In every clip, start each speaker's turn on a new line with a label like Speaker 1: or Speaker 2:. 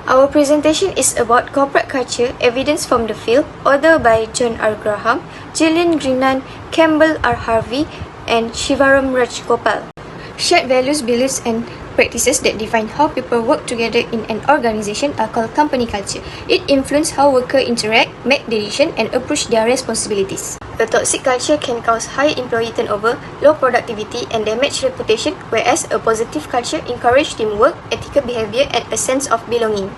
Speaker 1: Our presentation is about corporate culture, evidence from the field, authored by John R. Graham, Gillian Greenan, Campbell R. Harvey, and Shivaram Rajgopal. Shared values, beliefs, and practices that define how people work together in an organization are called company culture. It influences how workers interact, make decisions, and approach their responsibilities. A toxic culture can cause high employee turnover, low productivity, and damage reputation, whereas a positive culture encourages teamwork, ethical behavior, and a sense of belonging.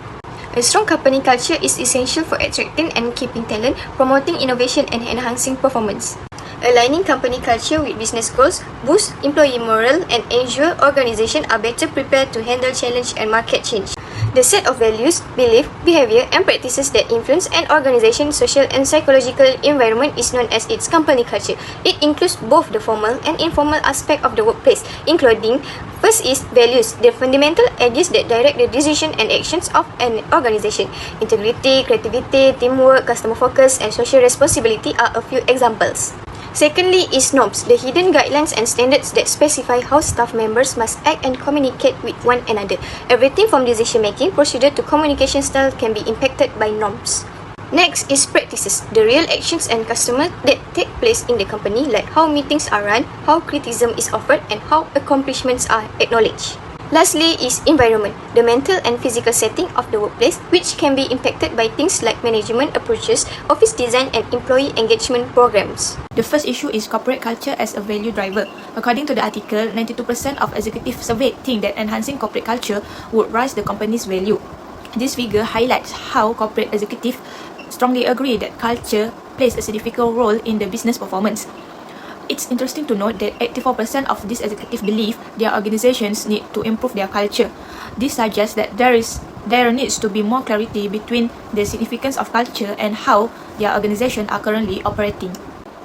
Speaker 1: A strong company culture is essential for attracting and keeping talent, promoting innovation, and enhancing performance. Aligning company culture with business goals boosts employee morale and ensure organizations are better prepared to handle challenge and market change. The set of values, belief, behavior, and practices that influence an organization's social and psychological environment is known as its company culture. It includes both the formal and informal aspect of the workplace, including first is values, the fundamental ideas that direct the decision and actions of an organization. Integrity, creativity, teamwork, customer focus, and social responsibility are a few examples. Secondly is norms, the hidden guidelines and standards that specify how staff members must act and communicate with one another. Everything from decision-making procedure to communication style can be impacted by norms. Next is practices, the real actions and customer that take place in the company, like how meetings are run, how criticism is offered, and how accomplishments are acknowledged. Lastly is environment, the mental and physical setting of the workplace, which can be impacted by things like management approaches, office design, and employee engagement programs.
Speaker 2: The first issue is corporate culture as a value driver. According to the article, 92% of executives surveyed think that enhancing corporate culture would raise the company's value. This figure highlights how corporate executives strongly agree that culture plays a significant role in the business performance. It's interesting to note that 84% of these executives believe their organizations need to improve their culture. This suggests that there needs to be more clarity between the significance of culture and how their organizations are currently operating.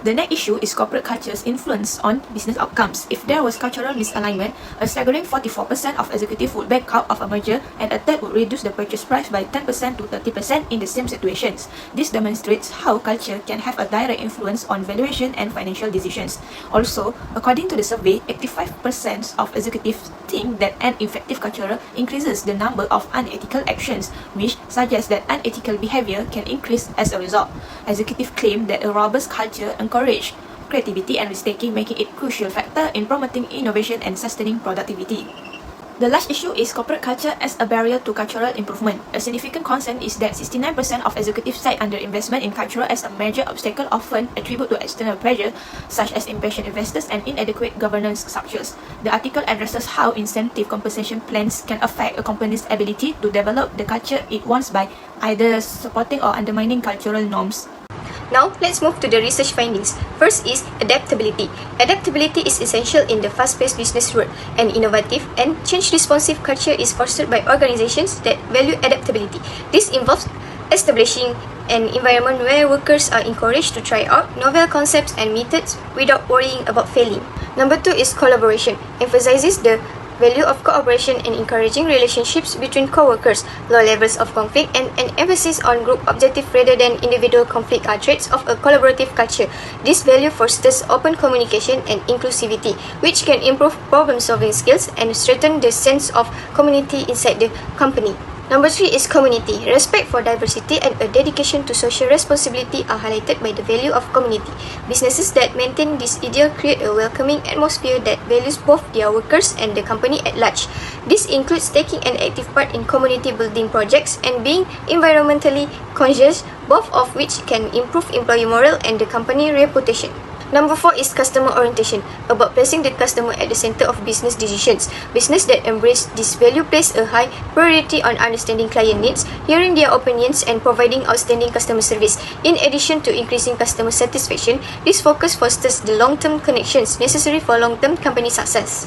Speaker 2: The next issue is corporate culture's influence on business outcomes. If there was cultural misalignment, a staggering 44% of executives would back out of a merger, and a third would reduce the purchase price by 10% to 30% in the same situations. This demonstrates how culture can have a direct influence on valuation and financial decisions. Also, according to the survey, 85% of executives think that an effective culture increases the number of unethical actions, which suggests that unethical behavior can increase as a result. Executives claim that a robust culture encourage creativity and risk-taking, making it a crucial factor in promoting innovation and sustaining productivity. The last issue is corporate culture as a barrier to cultural improvement. A significant concern is that 69% of executives cite underinvestment in culture as a major obstacle, often attributed to external pressure, such as impatient investors and inadequate governance structures. The article addresses how incentive compensation plans can affect a company's ability to develop the culture it wants by either supporting or undermining cultural norms.
Speaker 1: Now, let's move to the research findings. First is adaptability. Adaptability is essential in the fast-paced business world. An innovative and change-responsive culture is fostered by organizations that value adaptability. This involves establishing an environment where workers are encouraged to try out novel concepts and methods without worrying about failing. Number 2 is collaboration. Emphasizes the value of cooperation and encouraging relationships between co-workers. Low levels of conflict and an emphasis on group objective rather than individual conflict are traits of a collaborative culture. This value fosters open communication and inclusivity, which can improve problem-solving skills and strengthen the sense of community inside the company. Number 3 is community. Respect for diversity and a dedication to social responsibility are highlighted by the value of community. Businesses that maintain this ideal create a welcoming atmosphere that values both their workers and the company at large. This includes taking an active part in community building projects and being environmentally conscious, both of which can improve employee morale and the company reputation. Number 4 is customer orientation, about placing the customer at the center of business decisions. Business that embrace this value place a high priority on understanding client needs, hearing their opinions, and providing outstanding customer service. In addition to increasing customer satisfaction, this focus fosters the long-term connections necessary for long-term company success.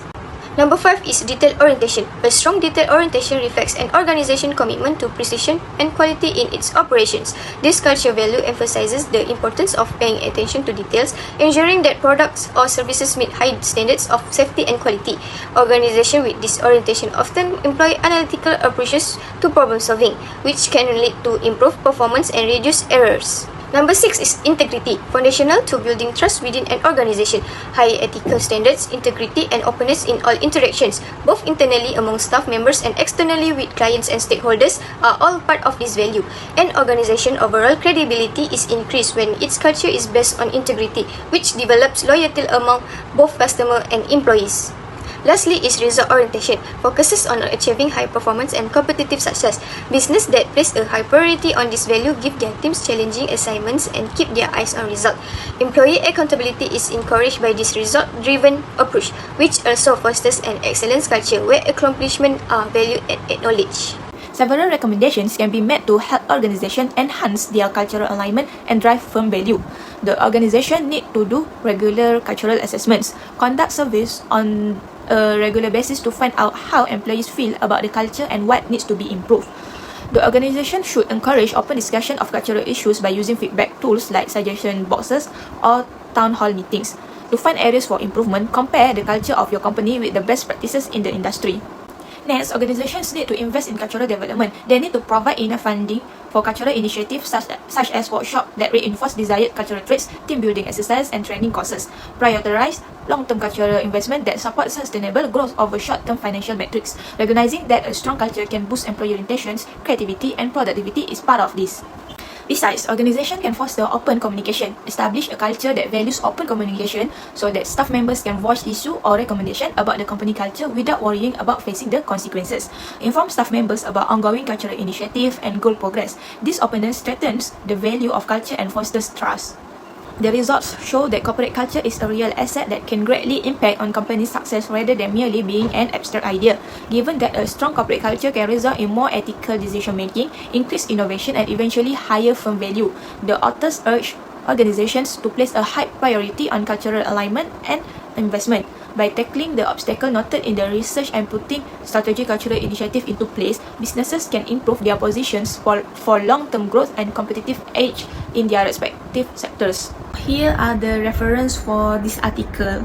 Speaker 1: Number 5 is detail orientation. A strong detail orientation reflects an organization's commitment to precision and quality in its operations. This culture value emphasizes the importance of paying attention to details, ensuring that products or services meet high standards of safety and quality. Organizations with this orientation often employ analytical approaches to problem solving, which can lead to improved performance and reduce errors. Number 6 is integrity, foundational to building trust within an organization. High ethical standards, integrity, and openness in all interactions, both internally among staff members and externally with clients and stakeholders, are all part of this value. An organization overall credibility is increased when its culture is based on integrity, which develops loyalty among both customer and employees. Lastly is result orientation, focuses on achieving high performance and competitive success. Business that place a high priority on this value give their teams challenging assignments and keep their eyes on result. Employee accountability is encouraged by this result-driven approach, which also fosters an excellence culture where accomplishments are valued and acknowledged.
Speaker 2: Several recommendations can be made to help organizations enhance their cultural alignment and drive firm value. The organization need to do regular cultural assessments, conduct surveys on a regular basis to find out how employees feel about the culture and what needs to be improved. The organization should encourage open discussion of cultural issues by using feedback tools like suggestion boxes or town hall meetings. To find areas for improvement, compare the culture of your company with the best practices in the industry. Next, organizations need to invest in cultural development. They need to provide enough funding for cultural initiatives such as workshops that reinforce desired cultural traits, team building exercises, and training courses. Prioritize long-term cultural investment that supports sustainable growth over short-term financial metrics. Recognizing that a strong culture can boost employee retention, creativity, and productivity is part of this. Besides, organizations can foster open communication, establish a culture that values open communication so that staff members can voice issue or recommendation about the company culture without worrying about facing the consequences. Inform staff members about ongoing cultural initiative and goal progress. This openness strengthens the value of culture and fosters trust. The results show that corporate culture is a real asset that can greatly impact on company success rather than merely being an abstract idea. Given that a strong corporate culture can result in more ethical decision-making, increased innovation, and eventually higher firm value, the authors urge organizations to place a high priority on cultural alignment and investment. By tackling the obstacle noted in the research and putting strategic cultural initiative into place, businesses can improve their positions for long-term growth and competitive edge in their respective sectors. Here are the reference for this article.